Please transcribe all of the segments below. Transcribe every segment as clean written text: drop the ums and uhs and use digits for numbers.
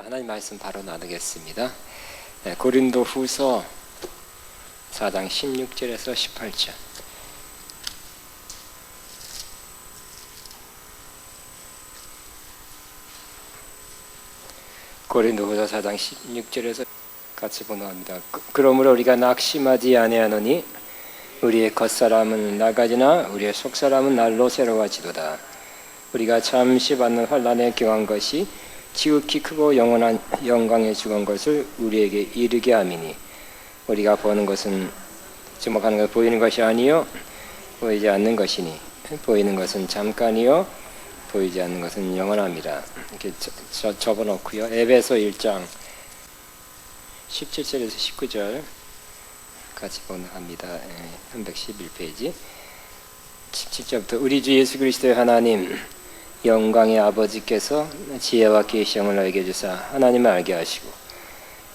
하나님 말씀 바로 나누겠습니다. 고린도후서 4장 16절에서 18절. 고린도후서 4장 16절에서 같이 번호합니다. 그러므로 우리가 낙심하지 아니하노니 우리의 겉사람은 나가지나 우리의 속사람은 날로 새로워지도다. 우리가 잠시 받는 환난에 경한 것이 지극히 크고 영원한 영광에 죽은 것을 우리에게 이르게 함이니 우리가 보는 것은 주목하는 것 보이는 것이 아니요 보이지 않는 것이니 보이는 것은 잠깐이요 보이지 않는 것은 영원합니다. 이렇게 접어놓고요. 에베소 1장 17절에서 19절 같이 번호합니다. 311페이지 17절부터 우리 주 예수 그리스도의 하나님 영광의 아버지께서 지혜와 계시형을 너에게 주사 하나님을 알게 하시고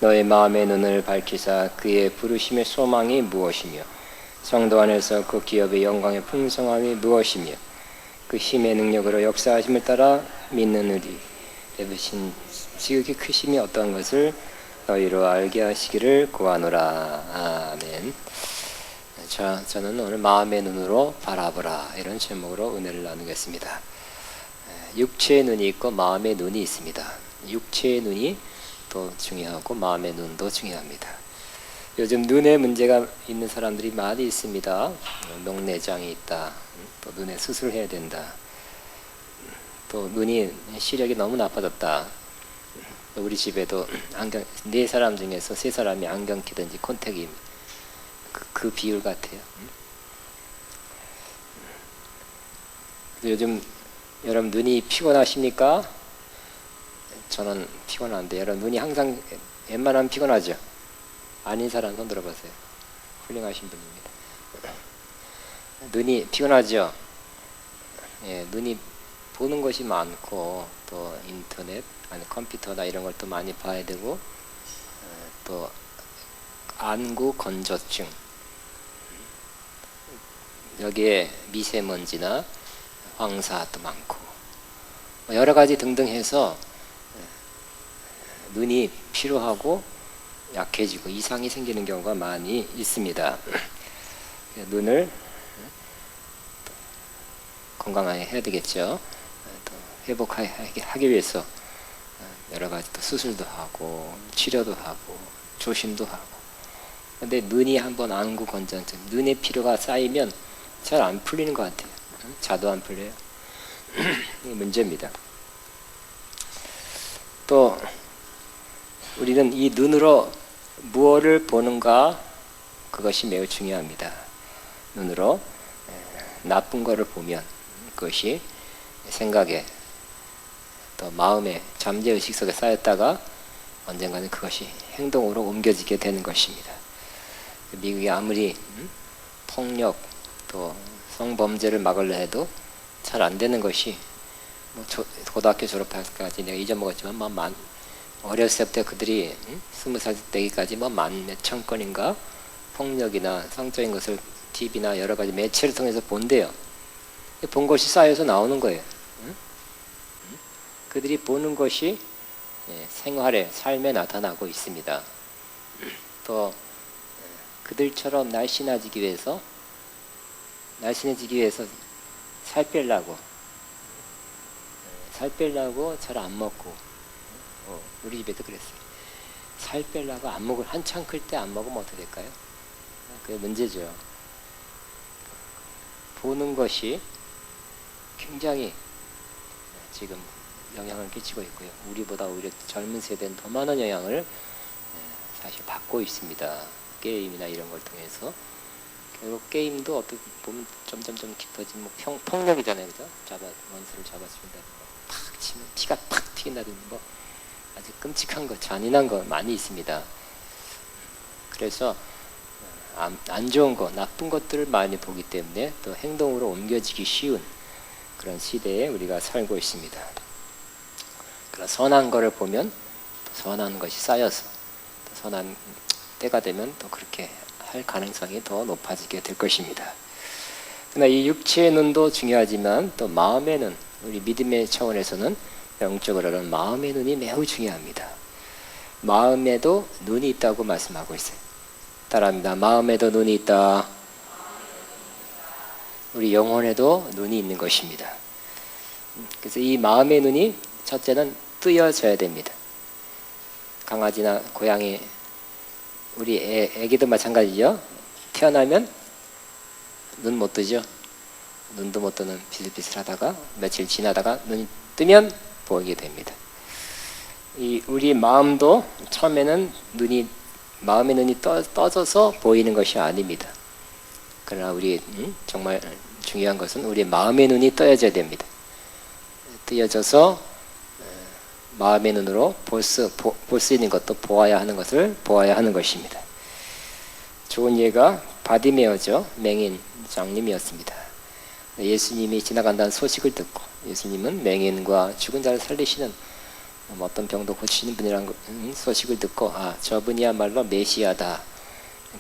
너의 마음의 눈을 밝히사 그의 부르심의 소망이 무엇이며 성도 안에서 그 기업의 영광의 풍성함이 무엇이며 그 힘의 능력으로 역사하심을 따라 믿는 우리 베푸신 지극히 크심이 어떤 것을 너희로 알게 하시기를 구하노라. 아멘. 자, 저는 오늘 마음의 눈으로 바라보라 이런 제목으로 은혜를 나누겠습니다. 육체의 눈이 있고 마음의 눈이 있습니다. 육체의 눈이 또 중요하고 마음의 눈도 중요합니다. 요즘 눈에 문제가 있는 사람들이 많이 있습니다. 녹내장이 있다. 또 눈에 수술해야 된다. 또 눈이 시력이 너무 나빠졌다. 우리 집에도 안경 4사람 중에서 3사람이 안경 끼든지 콘택이 그 비율 같아요. 요즘 여러분 눈이 피곤하십니까? 저는 피곤한데 여러분 눈이 항상 웬만하면 피곤하죠? 아닌 사람 손 들어보세요. 훌륭하신 분입니다. 눈이 피곤하죠? 예, 눈이 보는 것이 많고 또 인터넷 아니 컴퓨터나 이런 걸 또 많이 봐야 되고 또 안구 건조증 여기에 미세먼지나 황사도 많고 여러 가지 등등 해서 눈이 피로하고 약해지고 이상이 생기는 경우가 많이 있습니다. 눈을 건강하게 해야 되겠죠. 또 회복하기 위해서 여러 가지 또 수술도 하고 치료도 하고 조심도 하고. 근데 눈이 한번 안구 건조증, 눈의 피로가 쌓이면 잘 안 풀리는 것 같아요. 자도 안 풀려요. 이게 문제입니다. 또 우리는 이 눈으로 무엇을 보는가 그것이 매우 중요합니다. 눈으로 나쁜 것을 보면 그것이 생각에 또 마음에 잠재의식 속에 쌓였다가 언젠가는 그것이 행동으로 옮겨지게 되는 것입니다. 미국이 아무리 폭력 또 성범죄를 막으려 해도 잘 안 되는 것이 뭐 고등학교 졸업할까지 내가 잊어먹었지만 어렸을 때부터 그들이 20살 되기까지 몇천 건인가 폭력이나 성적인 것을 TV나 여러 가지 매체를 통해서 본대요. 본 것이 쌓여서 나오는 거예요. 그들이 보는 것이 생활에 삶에 나타나고 있습니다. 또 그들처럼 날씬해지기 위해서 살 빼려고 잘 안 먹고 우리 집에도 그랬어요. 살 빼려고 안 먹을 한창 클 때 안 먹으면 어떻게 될까요? 그게 문제죠. 보는 것이 굉장히 지금 영향을 끼치고 있고요. 우리보다 오히려 젊은 세대는 더 많은 영향을 사실 받고 있습니다. 게임이나 이런 걸 통해서. 결국 게임도 어떻게 보면 점점 깊어지면 폭력이잖아요. 그죠? 원수를 잡아준다든가 팍 치면 피가 팍 튀긴다든지 아주 끔찍한 거, 잔인한 거 많이 있습니다. 그래서 안 좋은 거, 나쁜 것들을 많이 보기 때문에 또 행동으로 옮겨지기 쉬운 그런 시대에 우리가 살고 있습니다. 그런 선한 거를 보면 선한 것이 쌓여서 선한 때가 되면 또 그렇게 할 가능성이 더 높아지게 될 것입니다. 그러나 이 육체의 눈도 중요하지만 또 마음의 눈, 우리 믿음의 차원에서는 영적으로는 마음의 눈이 매우 중요합니다. 마음에도 눈이 있다고 말씀하고 있어요. 따라합니다. 마음에도 눈이 있다. 우리 영혼에도 눈이 있는 것입니다. 그래서 이 마음의 눈이 첫째는 뜨여져야 됩니다. 강아지나 고양이, 우리 애기도 마찬가지죠. 태어나면 눈 못 뜨죠. 눈도 못 뜨는 비슬비슬하다가 며칠 지나다가 눈이 뜨면 보이게 됩니다. 우리 마음도 처음에는 마음의 눈이 떠져서 보이는 것이 아닙니다. 그러나 우리 정말 중요한 것은 우리 마음의 눈이 떠여져야 됩니다. 뜨여져서 마음의 눈으로 볼 수 있는 것도 보아야 하는 것을 보아야 하는 것입니다. 좋은 예가 바디메어죠. 맹인 장님이었습니다. 예수님이 지나간다는 소식을 듣고, 예수님은 맹인과 죽은 자를 살리시는 어떤 병도 고치시는 분이라는 소식을 듣고, 저분이야말로 메시아다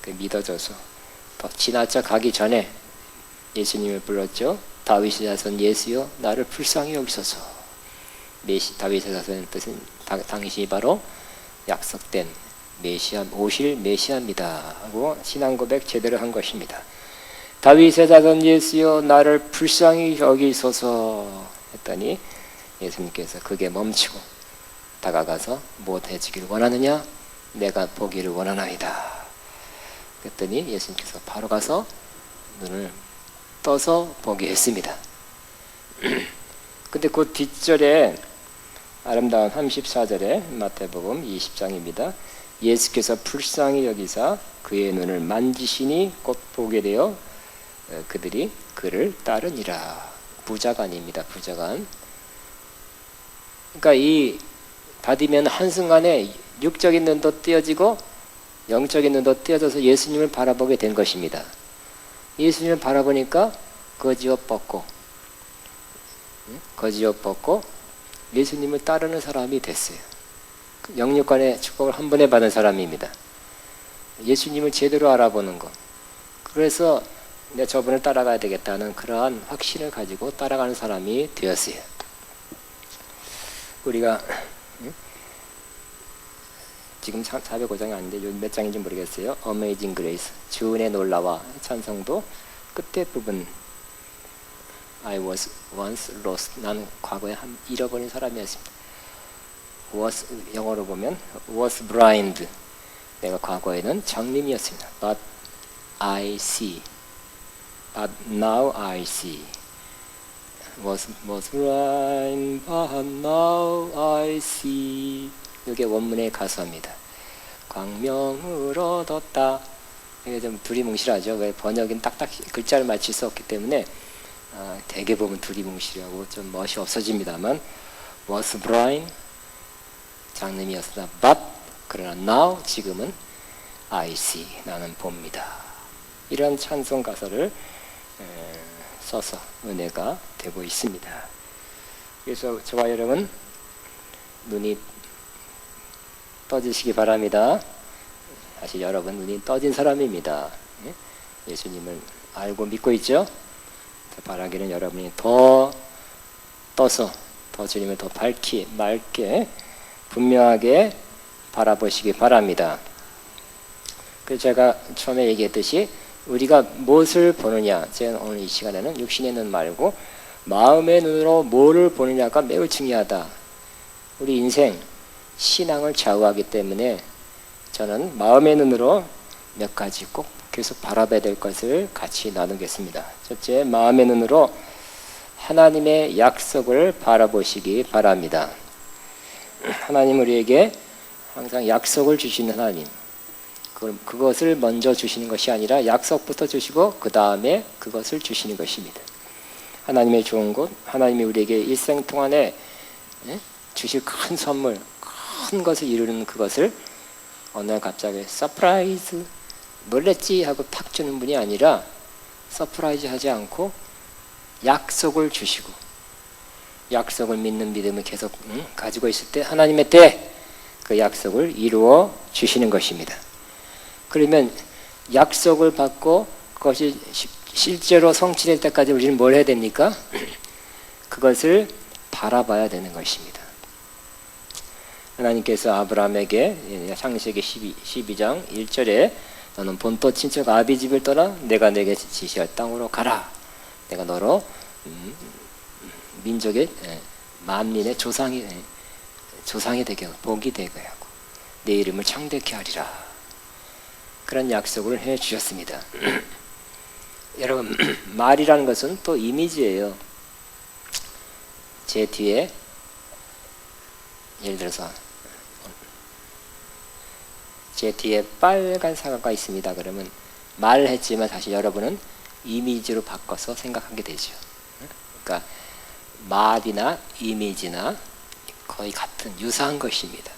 믿어져서 더 지나쳐 가기 전에 예수님을 불렀죠. 다윗의 자손 예수여 나를 불쌍히 여기소서. 다윗의 자손의 뜻은 당신이 바로 약속된 오실 메시아입니다 하고 신앙 고백 제대로 한 것입니다. 다윗의 자손 예수여 나를 불쌍히 여기소서 했더니 예수님께서 그게 멈추고 다가가서 무엇 해주기를 원하느냐? 내가 보기를 원하나이다. 그랬더니 예수님께서 바로 가서 눈을 떠서 보게 했습니다. 근데 그 뒷절에 아름다운 34절에 마태복음 20장입니다. 예수께서 불쌍히 여기사 그의 눈을 만지시니 곧 보게 되어 그들이 그를 따르니라. 부자간입니다. 부자간. 그러니까 이 받으면 한순간에 육적인 눈도 띄어지고 영적인 눈도 띄어져서 예수님을 바라보게 된 것입니다. 예수님을 바라보니까 거지옷 벗고 예수님을 따르는 사람이 됐어요. 영육간의 축복을 한 번에 받은 사람입니다. 예수님을 제대로 알아보는 것. 그래서 내가 저분을 따라가야 되겠다는 그러한 확신을 가지고 따라가는 사람이 되었어요. 우리가 지금 405장이 아닌데 몇 장인지 모르겠어요. Amazing Grace, 주은의 놀라와 찬송도 끝에 부분 I was once lost, 나는 과거에 잃어버린 사람이었습니다. was, 영어로 보면 was blind, 내가 과거에는 장님이었습니다. But I see, but now I see. was blind, but now I see. 이게 원문의 가사입니다. 광명을 얻었다. 이게 좀 두리뭉실하죠. 왜 번역은 딱딱 글자를 맞출 수 없기 때문에 대개 보면 두리뭉실하고 좀 멋이 없어집니다만 was blind, 장님이었으나 but, 그러나 now, 지금은 I see, 나는 봅니다. 이런 찬송 가사를 써서 은혜가 되고 있습니다. 그래서 저와 여러분 눈이 떠지시기 바랍니다. 사실 여러분 눈이 떠진 사람입니다. 예수님을 알고 믿고 있죠? 바라기는 여러분이 더 떠서 더 주님을 더 맑게 분명하게 바라보시기 바랍니다. 그래서 제가 처음에 얘기했듯이 우리가 무엇을 보느냐, 제가 오늘 이 시간에는 육신의 눈 말고 마음의 눈으로 뭐를 보느냐가 매우 중요하다. 우리 인생 신앙을 좌우하기 때문에 저는 마음의 눈으로 몇 가지 꼭 계속 바라봐야 될 것을 같이 나누겠습니다. 첫째, 마음의 눈으로 하나님의 약속을 바라보시기 바랍니다. 하나님 우리에게 항상 약속을 주시는 하나님, 그것을 먼저 주시는 것이 아니라 약속부터 주시고 그 다음에 그것을 주시는 것입니다. 하나님의 좋은 것, 하나님이 우리에게 일생 동안에 주실 큰 선물, 큰 것을 이루는 그것을 어느 날 갑자기 서프라이즈, 놀랬지 하고 탁 주는 분이 아니라 서프라이즈 하지 않고 약속을 주시고, 약속을 믿는 믿음을 계속 가지고 있을 때 하나님의 때 그 약속을 이루어 주시는 것입니다. 그러면 약속을 받고 그것이 실제로 성취될 때까지 우리는 뭘 해야 됩니까? 그것을 바라봐야 되는 것입니다. 하나님께서 아브라함에게 창세기 12장 1절에 너는 본토 친척 아비 집을 떠나 내가 내게 지시할 땅으로 가라. 내가 너로 민족의 만민의 조상이 되게 하고 복이 되게 하고 내 이름을 창대케 하리라. 그런 약속을 해 주셨습니다. 여러분, 말이라는 것은 또 이미지예요. 제 뒤에 예를 들어서 제 뒤에 빨간 사과가 있습니다. 그러면 말을 했지만 사실 여러분은 이미지로 바꿔서 생각하게 되죠. 그러니까 말이나 이미지나 거의 같은 유사한 것입니다.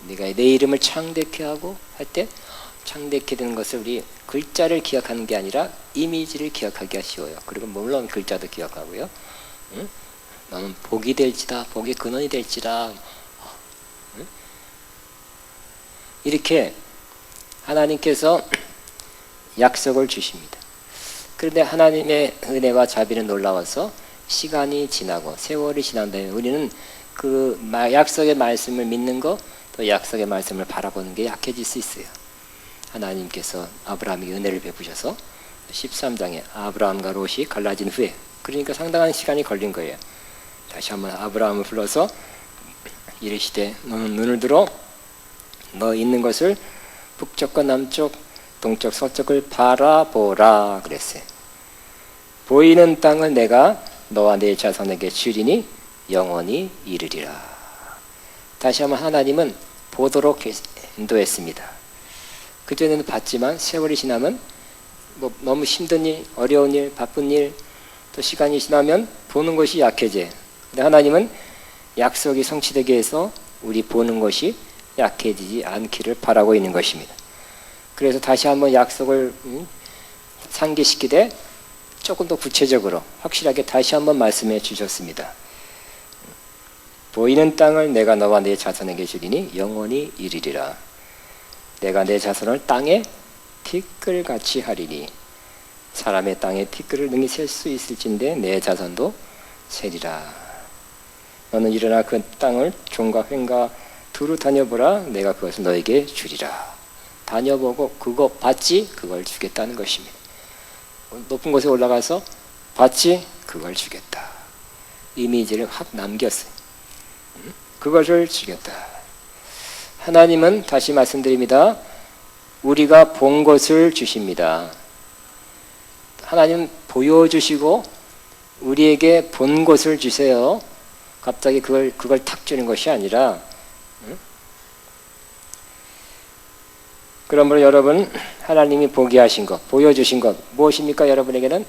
네가 내 이름을 창대케 하고 할 때 창대케 되는 것을 우리 글자를 기억하는 게 아니라 이미지를 기억하기가 쉬워요. 그리고 물론 글자도 기억하고요. 너는 복이 될지다, 복의 근원이 될지다. 이렇게 하나님께서 약속을 주십니다. 그런데 하나님의 은혜와 자비는 놀라워서 시간이 지나고 세월이 지난 다음에 우리는 그 약속의 말씀을 믿는 것, 또 약속의 말씀을 바라보는 게 약해질 수 있어요. 하나님께서 아브라함에게 은혜를 베푸셔서 13장에 아브라함과 롯이 갈라진 후에, 그러니까 상당한 시간이 걸린 거예요. 다시 한번 아브라함을 불러서 이르시되 너는 눈을 들어 너 있는 것을 북쪽과 남쪽 동쪽 서쪽을 바라보라 그랬어요. 보이는 땅을 내가 너와 네 자손에게 주리니 영원히 이르리라. 다시 한번 하나님은 보도록 인도했습니다. 그전에는 봤지만 세월이 지나면 뭐 너무 힘든 일, 어려운 일, 바쁜 일, 또 시간이 지나면 보는 것이 약해져. 근데 하나님은 약속이 성취되기 위해서 우리 보는 것이 약해지지 않기를 바라고 있는 것입니다. 그래서 다시 한번 약속을 상기시키되 조금 더 구체적으로 확실하게 다시 한번 말씀해 주셨습니다. 보이는 땅을 내가 너와 네 자손에게 주리니 영원히 이르리라. 내가 내 자손을 땅에 티끌같이 하리니 사람의 땅에 티끌을 능히 셀 수 있을진데 내 자손도 세리라. 너는 일어나 그 땅을 종과 횡과 두루 다녀보라. 내가 그것을 너에게 주리라. 다녀보고 그거 봤지? 그걸 주겠다는 것입니다. 높은 곳에 올라가서 봤지? 그걸 주겠다. 이미지를 확 남겼어요. 그것을 주겠다. 하나님은 다시 말씀드립니다. 우리가 본 것을 주십니다. 하나님 보여주시고 우리에게 본 것을 주세요. 갑자기 그걸 탁 주는 것이 아니라, 그러므로 여러분, 하나님이 보게 하신 것, 보여주신 것 무엇입니까? 여러분에게는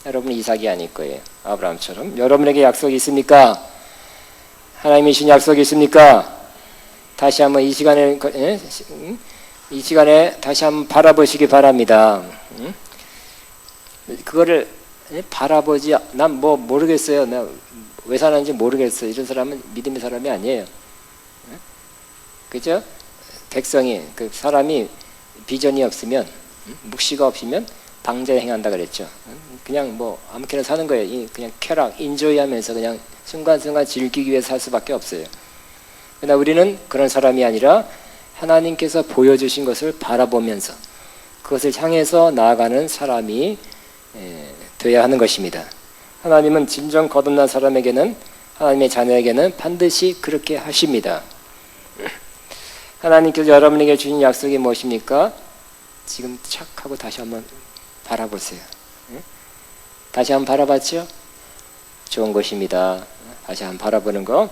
여러분 이삭이 아닐 거예요. 아브라함처럼. 여러분에게 약속이 있습니까? 하나님이 주신 약속이 있습니까? 다시 한번 이 시간에 다시 한번 바라보시기 바랍니다. 그거를 바라보지, 난 뭐 모르겠어요. 나 왜 사는지 모르겠어요. 이런 사람은 믿음의 사람이 아니에요. 그죠? 백성이, 그 사람이 비전이 없으면, 묵시가 없으면 방자에 행한다 그랬죠. 그냥 뭐 아무렇게나 사는 거예요. 그냥 쾌락, 인조이하면서 그냥 순간순간 즐기기 위해 살 수밖에 없어요. 그러나 우리는 그런 사람이 아니라 하나님께서 보여주신 것을 바라보면서 그것을 향해서 나아가는 사람이 되어야 하는 것입니다. 하나님은 진정 거듭난 사람에게는, 하나님의 자녀에게는 반드시 그렇게 하십니다. 하나님께서 여러분에게 주신 약속이 무엇입니까? 지금 착 하고 다시 한번 바라보세요. 다시 한번 바라봤죠? 좋은 것입니다. 다시 한번 바라보는 거.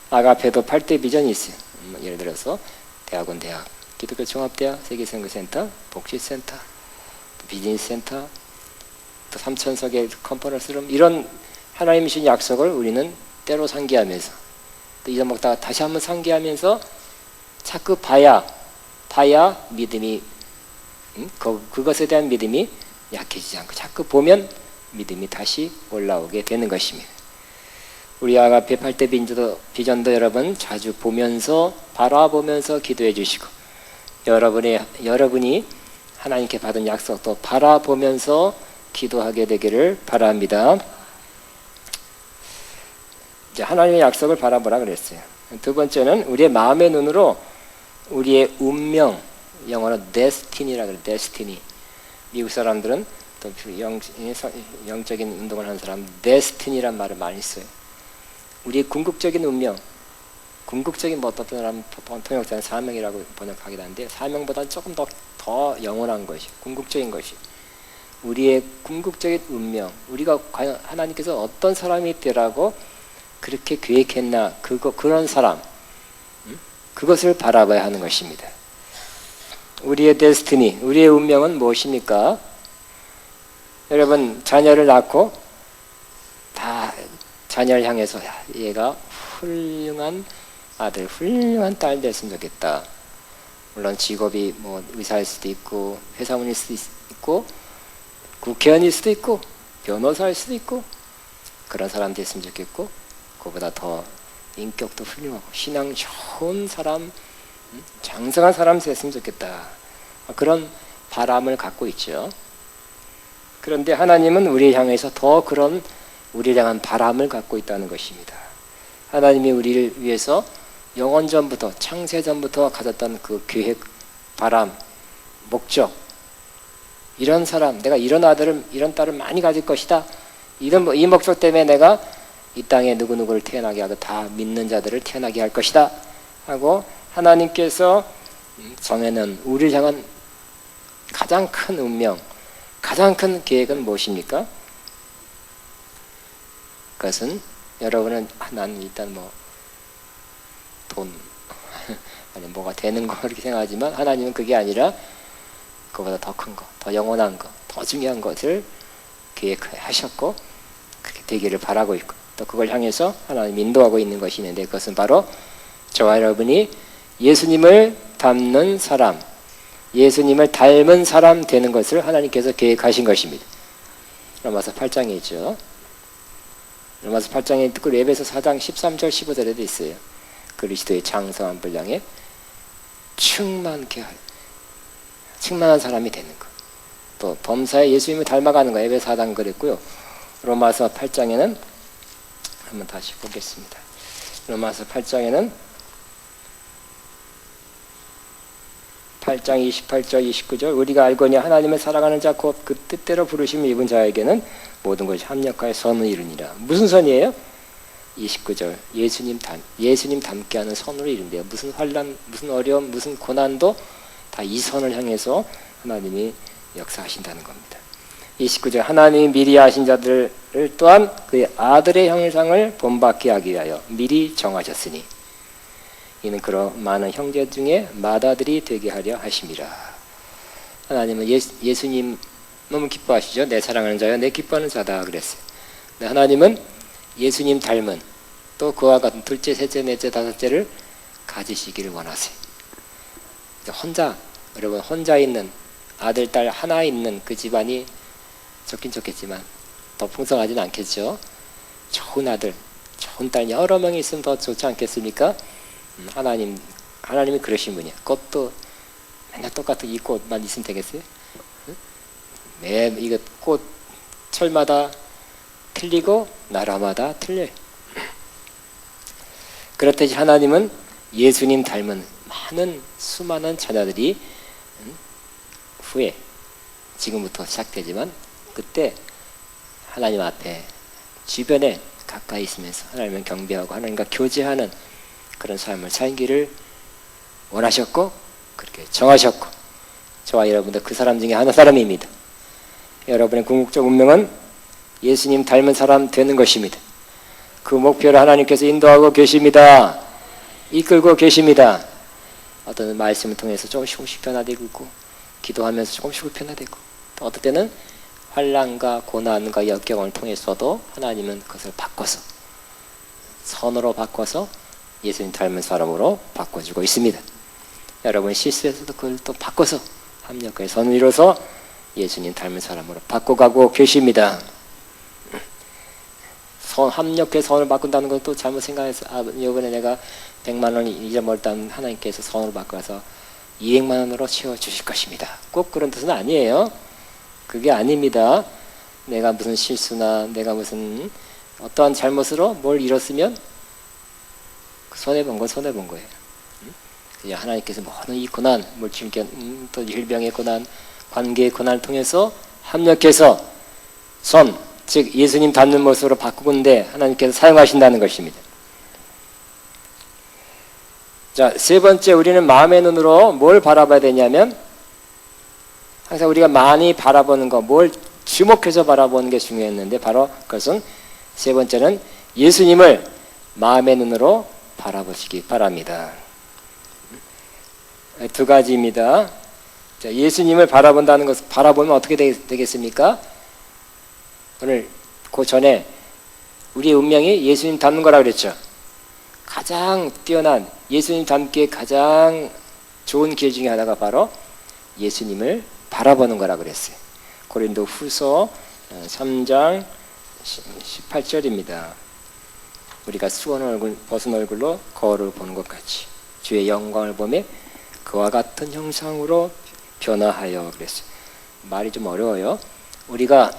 아가페도 8대 비전이 있어요. 예를 들어서 대학원 대학, 기독교 종합대학, 세계선교센터, 복지센터, 비즈니스센터, 또 3,000석의 컨퍼런스룸, 이런 하나님이 주신 약속을 우리는 때로 상기하면서 또 잊어먹다가 다시 한번 상기하면서 자꾸 봐야 믿음이, 그것에 대한 믿음이 약해지지 않고 자꾸 보면 믿음이 다시 올라오게 되는 것입니다. 우리 아가페 8대 비전도 여러분 자주 보면서, 바라보면서 기도해 주시고, 여러분이 하나님께 받은 약속도 바라보면서 기도하게 되기를 바랍니다. 이제 하나님의 약속을 바라보라 그랬어요. 두 번째는 우리의 마음의 눈으로 우리의 운명, 영어로 destiny라 그래요. destiny. 미국 사람들은 또 영적인 운동을 하는 사람 destiny란 말을 많이 써요. 우리의 궁극적인 운명, 궁극적인 뭐 어떤 사람 통역자는 사명이라고 번역하기도 하는데 사명보다는 조금 더 영원한 것이, 궁극적인 것이 우리의 궁극적인 운명, 우리가 과연 하나님께서 어떤 사람이 되라고 그렇게 계획했나, 그런 사람, 그것을 바라봐야 하는 것입니다. 우리의 데스티니, 우리의 운명은 무엇입니까? 여러분, 자녀를 낳고 다 자녀를 향해서 얘가 훌륭한 아들, 훌륭한 딸 됐으면 좋겠다. 물론 직업이 뭐 의사일 수도 있고 회사원일 수도 있고 국회의원일 수도 있고 변호사일 수도 있고 그런 사람 됐으면 좋겠고, 그보다 더 인격도 훌륭하고 신앙 좋은 사람, 장성한 사람 됐으면 좋겠다. 그런 바람을 갖고 있죠. 그런데 하나님은 우리를 향해서 더 그런 우리를 향한 바람을 갖고 있다는 것입니다. 하나님이 우리를 위해서 영원전부터, 창세전부터 가졌던 그 계획, 바람, 목적, 이런 사람, 내가 이런 아들을, 이런 딸을 많이 가질 것이다. 이 목적 때문에 내가 이 땅에 누구누구를 태어나게 하고 다 믿는 자들을 태어나게 할 것이다 하고 하나님께서 정해놓은 우리를 향한 가장 큰 운명, 가장 큰 계획은 무엇입니까? 그것은 여러분은 난 일단 뭐 돈 아니 뭐가 되는 거 이렇게 생각하지만 하나님은 그게 아니라 그보다 더 큰 거, 더 영원한 거, 더 중요한 것을 계획하셨고 그렇게 되기를 바라고 있고 또 그걸 향해서 하나님 인도하고 있는 것이 있는데 그것은 바로 저와 여러분이 예수님을 닮는 사람, 예수님을 닮은 사람 되는 것을 하나님께서 계획하신 것입니다. 로마서 8장에 있죠. 로마서 8장에 듣고 에베소 4장 13절 15절에도 있어요. 그리스도의 장성한 분량에 충만한 사람이 되는 것. 또 범사에 예수님을 닮아가는 거 에베소 4장 그랬고요. 로마서 8장에는 한번 다시 보겠습니다. 로마서 8장에는 8장 28절 29절 우리가 알거니 하나님을 사랑하는 자 곧 그 뜻대로 부르심을 입은 자에게는 모든 것이 합력하여 선을 이루니라. 무슨 선이에요? 29절 예수님 닮게 하는 선으로 이룬대요. 무슨 환난, 무슨 어려움, 무슨 고난도 다 이 선을 향해서 하나님이 역사하신다는 겁니다. 29절 하나님이 미리 아신 자들을 또한 그의 아들의 형상을 본받게 하기 위하여 미리 정하셨으니 이는 그런 많은 형제 중에 맏아들이 되게 하려 하심이라. 하나님은 예수님 너무 기뻐하시죠. 내 사랑하는 자여 내 기뻐하는 자다 그랬어요. 근데 하나님은 예수님 닮은 또 그와 같은 둘째, 셋째, 넷째, 다섯째를 가지시기를 원하세요. 여러분 혼자 있는 아들, 딸 하나 있는 그 집안이 좋긴 좋겠지만 더 풍성하지는 않겠죠. 좋은 아들, 좋은 딸 여러 명이 있으면 더 좋지 않겠습니까? 하나님이 그러신 분이야. 꽃도 맨날 똑같은 이 꽃만 있으면 되겠어요? 이거 꽃 철마다 틀리고 나라마다 틀려요. 그렇듯이 하나님은 예수님 닮은 많은 수많은 자녀들이 후에 지금부터 시작되지만 그때 하나님 앞에 주변에 가까이 있으면서 하나님을 경배하고 하나님과 교제하는 그런 삶을 살기를 원하셨고 그렇게 정하셨고 저와 여러분도 그 사람 중에 한 사람입니다. 여러분의 궁극적 운명은 예수님 닮은 사람 되는 것입니다. 그 목표를 하나님께서 인도하고 계십니다. 이끌고 계십니다. 어떤 말씀을 통해서 조금씩 변화되고 있고 기도하면서 조금씩 변화되고 또 어떨 때는 환난과 고난과 역경을 통해서도 하나님은 그것을 바꿔서 선으로 바꿔서 예수님 닮은 사람으로 바꿔주고 있습니다. 여러분 실수에서도 그걸 또 바꿔서 합력하여 선을 이뤄서 예수님 닮은 사람으로 바꿔가고 계십니다. 합력해 선을 바꾼다는 건 또 잘못 생각해서 이번에 내가 100만 원을 잊어먹었다면 하나님께서 선을 바꿔서 200만 원으로 채워주실 것입니다. 꼭 그런 뜻은 아니에요. 그게 아닙니다. 내가 무슨 실수나 내가 무슨 어떠한 잘못으로 뭘 잃었으면 손해본 건 손해본 거예요. 하나님께서 모든 이 고난, 물질견, 또 질병의 고난, 관계의 고난을 통해서 합력해서 즉 예수님 닮는 모습으로 바꾸는데 하나님께서 사용하신다는 것입니다. 자, 세 번째, 우리는 마음의 눈으로 뭘 바라봐야 되냐면, 항상 우리가 많이 바라보는 거, 뭘 주목해서 바라보는 게 중요했는데, 바로 그것은 세 번째는 예수님을 마음의 눈으로 바라보시기 바랍니다. 두 가지입니다. 자, 예수님을 바라본다는 것을 바라보면 어떻게 되겠습니까? 오늘 그 전에 우리의 운명이 예수님 닮는 거라고 그랬죠. 가장 뛰어난 예수님 닮기에 가장 좋은 길 중에 하나가 바로 예수님을 바라보는 거라고 그랬어요. 고린도 후서 3장 18절입니다. 우리가 벗은 얼굴로 거울을 보는 것 같이 주의 영광을 보며 그와 같은 형상으로 변화하여 그랬어요. 말이 좀 어려워요. 우리가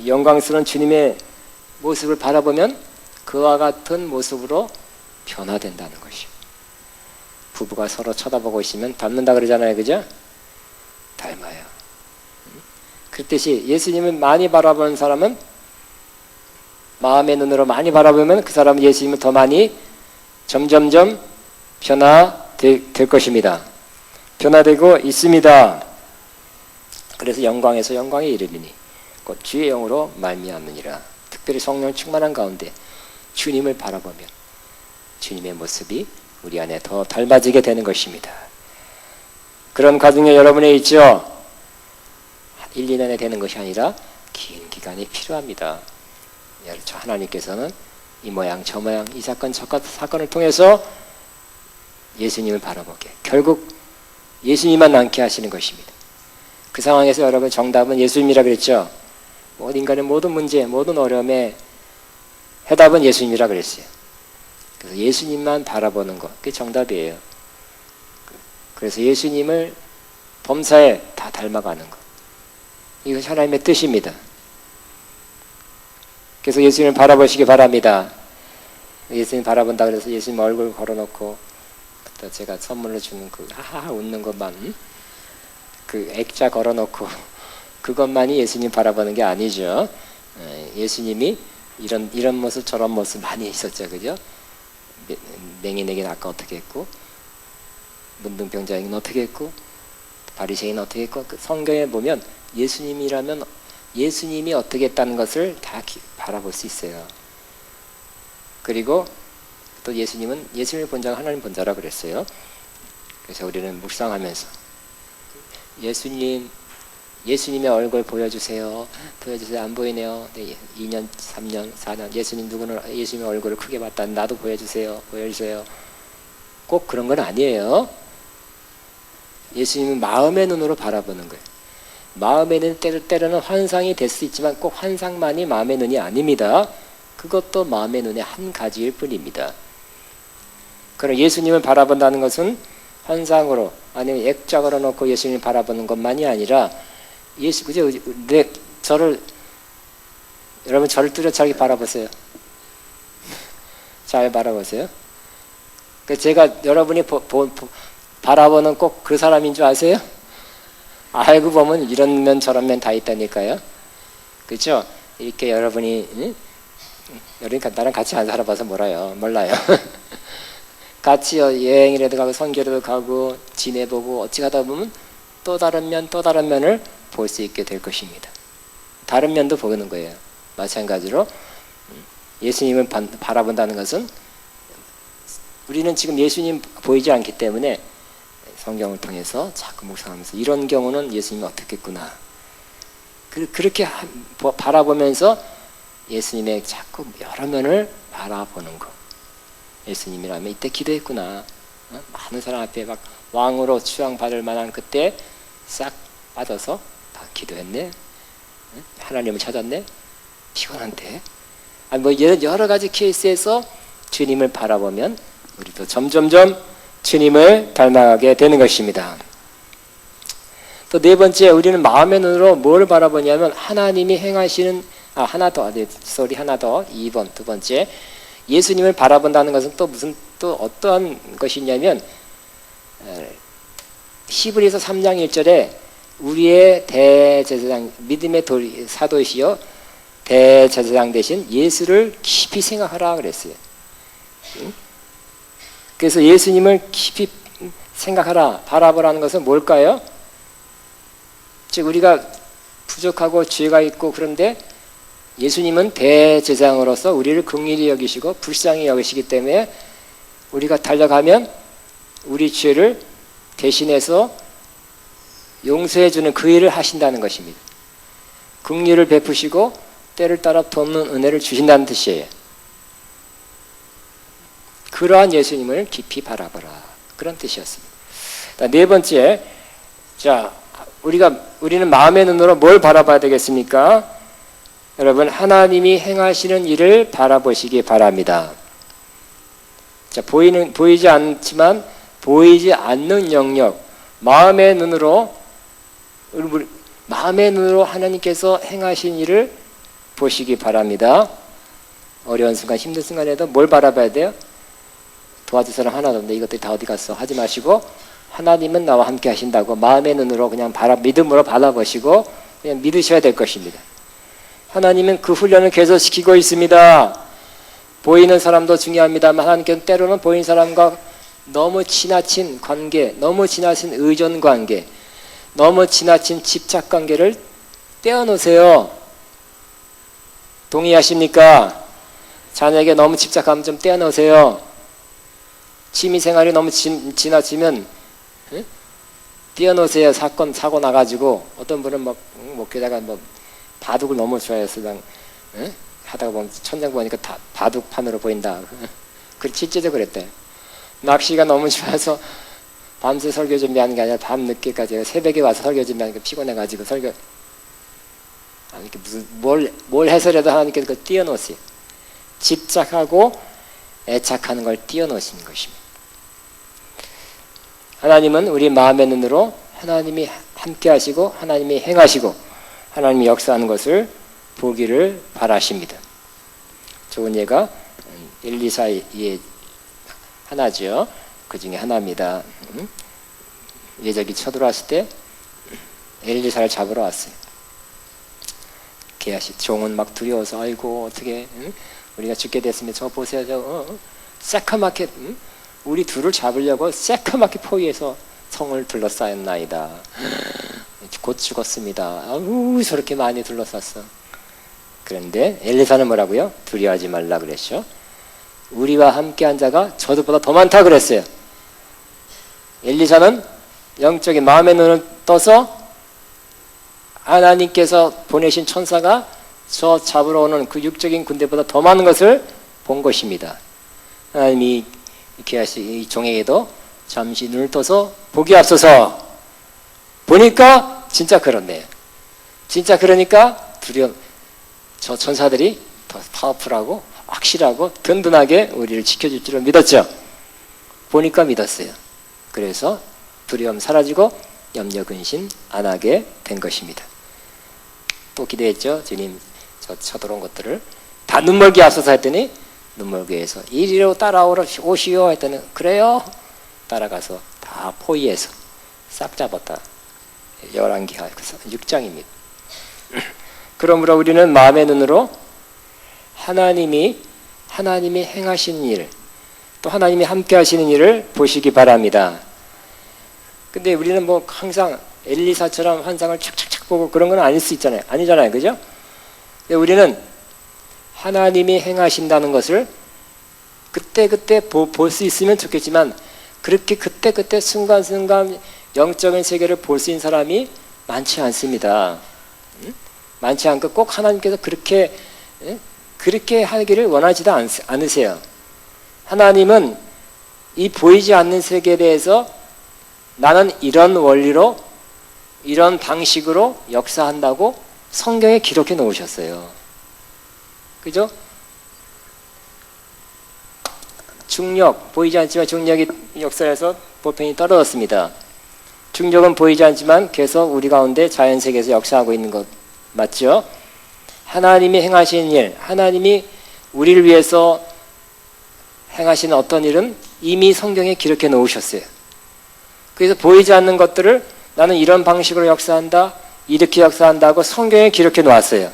영광스러운 주님의 모습을 바라보면 그와 같은 모습으로 변화된다는 것이요. 부부가 서로 쳐다보고 있으면 닮는다 그러잖아요. 그죠? 닮아요. 그렇듯이 예수님을 많이 바라보는 사람은 마음의 눈으로 많이 바라보면 그 사람은 예수님을 더 많이 점점점 변화될 것입니다. 변화되고 있습니다. 그래서 영광에서 영광에 이르리니 곧 주의 영으로 말미암느니라. 특별히 성령 충만한 가운데 주님을 바라보면 주님의 모습이 우리 안에 더 닮아지게 되는 것입니다. 그런 과정에 여러분에 있죠. 1, 2년에 되는 것이 아니라 긴 기간이 필요합니다. 하나님께서는 이 모양 저 모양 이 사건 저 사건을 통해서 예수님을 바라보게 결국 예수님만 남게 하시는 것입니다. 그 상황에서 여러분 정답은 예수님이라 그랬죠. 인간의 모든 문제 모든 어려움의 해답은 예수님이라 그랬어요. 그래서 예수님만 바라보는 것 그게 정답이에요. 그래서 예수님을 범사에 다 닮아가는 것 이것이 하나님의 뜻입니다. 그래서 예수님을 바라보시기 바랍니다. 예수님 바라본다 그래서 예수님 얼굴 걸어놓고 또 제가 선물로 주는 그 하하 웃는 것만 그 액자 걸어놓고 그것만이 예수님 바라보는 게 아니죠. 예수님이 이런 모습 저런 모습 많이 있었죠. 그죠? 맹인에게는 아까 어떻게 했고 문둥병자에게는 어떻게 했고 바리새인은 어떻게 했고 그 성경에 보면 예수님이라면 예수님이 어떻게 했다는 것을 다 바라볼 수 있어요. 그리고 또 예수님은 예수님을 본 자가 하나님 본 자라 그랬어요. 그래서 우리는 묵상하면서 예수님의 얼굴 보여주세요. 안 보이네요. 네, 2년, 3년, 4년 예수님의 얼굴을 크게 봤다. 나도 보여주세요. 꼭 그런 건 아니에요. 예수님은 마음의 눈으로 바라보는 거예요. 마음의 눈 때로는 환상이 될 수 있지만 꼭 환상만이 마음의 눈이 아닙니다. 그것도 마음의 눈의 한 가지일 뿐입니다. 그럼 예수님을 바라본다는 것은 환상으로 아니면 액자 걸어놓고 예수님을 바라보는 것만이 아니라 여러분 저를 뚜렷하게 바라보세요. 잘 바라보세요. 제가 여러분이 바라보는 꼭 그 사람인 줄 아세요? 알고 보면 이런 면 저런 면 다 있다니까요. 그렇죠? 이렇게 여러분이 그러니까 나랑 같이 안 살아봐서 몰라요. 같이 여행이라도 가고 선교라도 가고 지내보고 어찌 가다 보면 또 다른 면을 볼 수 있게 될 것입니다. 다른 면도 보는 거예요. 마찬가지로 예수님을 바라본다는 것은 우리는 지금 예수님 보이지 않기 때문에 성경을 통해서 자꾸 묵상하면서 이런 경우는 예수님이 어떻게 했구나. 그렇게 바라보면서 예수님의 자꾸 여러 면을 바라보는 것. 예수님이라면 이때 기도했구나. 많은 사람 앞에 막 왕으로 추앙받을 만한 그때 싹 빠져서 다 기도했네. 하나님을 찾았네. 피곤한데. 여러 가지 케이스에서 주님을 바라보면 우리도 점점점 주님을 닮아가게 되는 것입니다. 또 네 번째, 우리는 마음의 눈으로 뭘 바라보냐면 하나님이 행하시는 하나 더 2번 두 번째 예수님을 바라본다는 것은 또 무슨 또 어떠한 것이냐면 히브리서 3장 1절에 우리의 대제사장 믿음의 사도이시여 대제사장 대신 예수를 깊이 생각하라 그랬어요. 그래서 예수님을 깊이 생각하라, 바라보라는 것은 뭘까요? 즉 우리가 부족하고 죄가 있고 그런데 예수님은 대제사장으로서 우리를 긍휼히 여기시고 불쌍히 여기시기 때문에 우리가 달려가면 우리 죄를 대신해서 용서해 주는 그 일을 하신다는 것입니다. 긍휼을 베푸시고 때를 따라 돕는 은혜를 주신다는 뜻이에요. 그러한 예수님을 깊이 바라보라, 그런 뜻이었습니다. 네 번째, 자 우리는 마음의 눈으로 뭘 바라봐야 되겠습니까? 여러분, 하나님이 행하시는 일을 바라보시기 바랍니다. 자, 보이지 않지만 보이지 않는 영역, 마음의 눈으로 하나님께서 행하신 일을 보시기 바랍니다. 어려운 순간, 힘든 순간에도 뭘 바라봐야 돼요? 도와줄 사람 하나도 없는데 이것들이 다 어디 갔어? 하지 마시고 하나님은 나와 함께 하신다고 마음의 눈으로 그냥 믿음으로 바라보시고 그냥 믿으셔야 될 것입니다. 하나님은 그 훈련을 계속시키고 있습니다. 보이는 사람도 중요합니다만 하나님께서는 때로는 보이는 사람과 너무 지나친 관계, 너무 지나친 의존 관계, 너무 지나친 집착 관계를 떼어놓으세요. 동의하십니까? 자녀에게 너무 집착하면 좀 떼어놓으세요. 취미생활이 너무 지나치면 떼어놓으세요. 사고 나가지고 어떤 분은 막 목회자가 뭐 바둑을 너무 좋아해서 하다가 보면 천장 보니까 다 바둑판으로 보인다. 실제로 그랬대. 낚시가 너무 좋아서 밤새 설교 준비하는 게 아니라 밤 늦게까지 새벽에 와서 설교 준비하니까 피곤해가지고 설교 하나님께 무슨 뭘 해서라도 하나님께 그걸 띄워놓으세요. 집착하고 애착하는 걸 띄워놓으시는 것입니다. 하나님은 우리 마음의 눈으로 하나님이 함께 하시고 하나님이 행하시고 하나님이 역사하는 것을 보기를 바라십니다. 좋은 예가 엘리사의 하나죠. 그 중에 하나입니다. 예적이 쳐들어왔을 때 엘리사를 잡으러 왔어요. 게하시 종은 막 두려워서 아이고 어떻게 우리가 죽게 됐으면 저 보세요. 새카맣게 우리 둘을 잡으려고 새카맣게 포위해서 성을 둘러싸였나이다. 곧 죽었습니다. 아우 저렇게 많이 둘러쌌어. 그런데 엘리사는 뭐라고요? 두려워하지 말라 그랬죠. 우리와 함께한 자가 저들보다 더 많다 그랬어요. 엘리사는 영적인 마음의 눈을 떠서 하나님께서 보내신 천사가 저 잡으러 오는 그 육적인 군대보다 더 많은 것을 본 것입니다. 하나님이 이렇게 하시 이 종에게도 잠시 눈을 떠서 보기 앞서서 보니까 진짜 그렇네요. 진짜 그러니까 저 천사들이 더 파워풀하고 확실하고 든든하게 우리를 지켜줄 줄을 믿었죠. 보니까 믿었어요. 그래서 두려움 사라지고 염려 근심 안 하게 된 것입니다. 또 기대했죠. 주님 쳐들어온 것들을 다 눈멀기 앞서서 했더니 눈멀기에서 이리로 따라오시오 했더니 그래요. 따라가서 다 포위해서 싹 잡았다. 열왕기하 6장입니다. 그러므로 우리는 마음의 눈으로 하나님이 행하시는 일, 또 하나님이 함께 하시는 일을 보시기 바랍니다. 근데 우리는 뭐 항상 엘리사처럼 환상을 착착착 보고 그런 건 아닐 수 있잖아요. 아니잖아요. 그죠? 근데 우리는 하나님이 행하신다는 것을 그때그때 볼 수 있으면 좋겠지만 그렇게 그때그때 순간순간 영적인 세계를 볼 수 있는 사람이 많지 않습니다. 많지 않고 꼭 하나님께서 그렇게 하기를 원하지도 않으세요. 하나님은 이 보이지 않는 세계에 대해서 나는 이런 원리로 이런 방식으로 역사한다고 성경에 기록해 놓으셨어요. 그죠? 중력, 보이지 않지만 중력이 역사에서 보편이 떨어졌습니다. 중력은 보이지 않지만 계속 우리 가운데 자연세계에서 역사하고 있는 것 맞죠? 하나님이 행하시는 일, 하나님이 우리를 위해서 행하시는 어떤 일은 이미 성경에 기록해 놓으셨어요. 그래서 보이지 않는 것들을 나는 이런 방식으로 역사한다, 이렇게 역사한다고 성경에 기록해 놓았어요.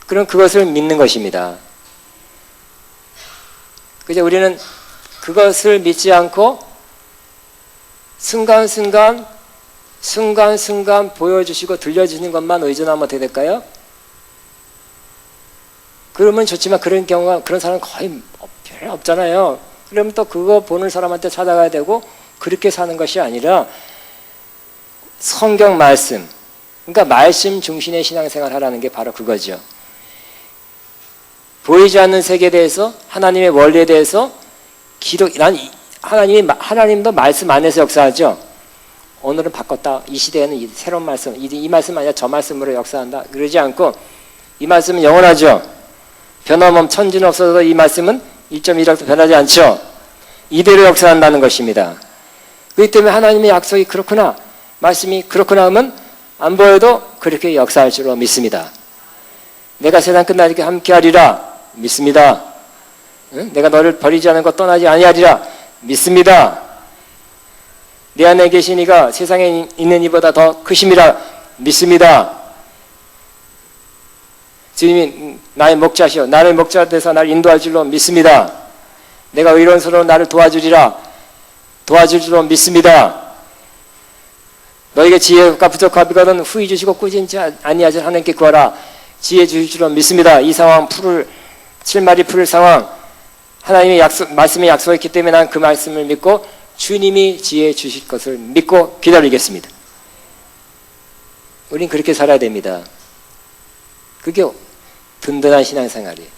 그럼 그것을 믿는 것입니다. 그래서 우리는 그것을 믿지 않고 순간순간 보여주시고 들려주시는 것만 의존하면 어떻게 될까요? 그러면 좋지만 그런 경우가, 그런 사람은 거의 별로 없잖아요. 그러면 또 그거 보는 사람한테 찾아가야 되고, 그렇게 사는 것이 아니라 성경 말씀, 그러니까 말씀 중심의 신앙생활 하라는 게 바로 그거죠. 보이지 않는 세계에 대해서, 하나님의 원리에 대해서 하나님도 말씀 안에서 역사하죠. 오늘은 바꿨다. 이 시대에는 이 새로운 말씀, 이 말씀 아니라 저 말씀으로 역사한다. 그러지 않고 이 말씀은 영원하죠. 변함없 천지는 없어도 이 말씀은 1.1억도 변하지 않죠. 이대로 역사한다는 것입니다. 그렇기 때문에 하나님의 약속이 그렇구나, 말씀이 그렇구나 하면 안 보여도 그렇게 역사할 줄로 믿습니다. 내가 세상 끝나기까지 함께하리라 믿습니다. 내가 너를 버리지 않은 것 떠나지 아니하리라 믿습니다. 내 안에 계신 이가 세상에 있는 이보다 더 크심이라 믿습니다. 주님이 나의 목자시오, 나의 목자 돼서 나를 인도할 줄로 믿습니다. 내가 의로운 손으로 나를 도와줄 줄로 믿습니다. 너에게 지혜가 부족하거든 후히 주시고 꾸짖지 아니하실 하나님께 구하라. 지혜 주실 줄로 믿습니다. 이 상황 실마리 풀을 상황, 하나님의 말씀에 약속했기 때문에 난 그 말씀을 믿고 주님이 지혜 주실 것을 믿고 기다리겠습니다. 우린 그렇게 살아야 됩니다. 그게 든든한 신앙생활이에요.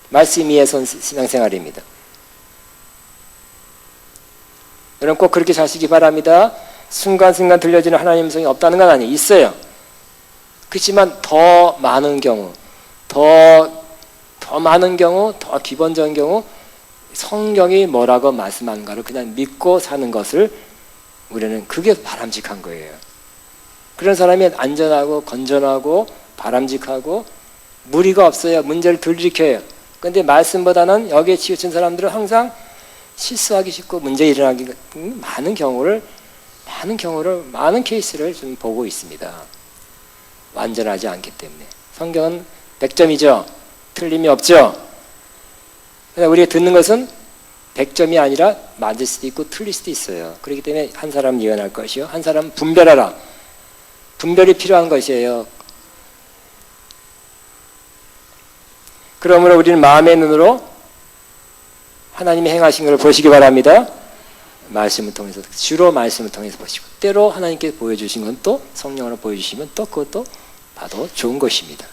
말씀 위에 선 신앙생활입니다. 여러분 꼭 그렇게 사시기 바랍니다. 순간순간 들려지는 하나님의 음성이 없다는 건 아니에요. 있어요. 그렇지만 더 많은 경우, 더 기본적인 경우 성경이 뭐라고 말씀하는가를 그냥 믿고 사는 것을 우리는, 그게 바람직한 거예요. 그런 사람이 안전하고 건전하고 바람직하고 무리가 없어요. 문제를 덜 일으켜요. 그런데 말씀보다는 여기에 치우친 사람들은 항상 실수하기 쉽고 문제 일어나기 많은 케이스를 좀 보고 있습니다. 완전하지 않기 때문에. 성경은 100점이죠. 틀림이 없죠. 우리가 듣는 것은 100점이 아니라 맞을 수도 있고 틀릴 수도 있어요. 그렇기 때문에 한 사람은 예언할 것이요, 한 사람은 분별하라. 분별이 필요한 것이에요. 그러므로 우리는 마음의 눈으로 하나님이 행하신 것을 보시기 바랍니다. 말씀을 통해서, 주로 말씀을 통해서 보시고, 때로 하나님께 보여주신 건 또 성령으로 보여주시면 또 그것도 봐도 좋은 것입니다.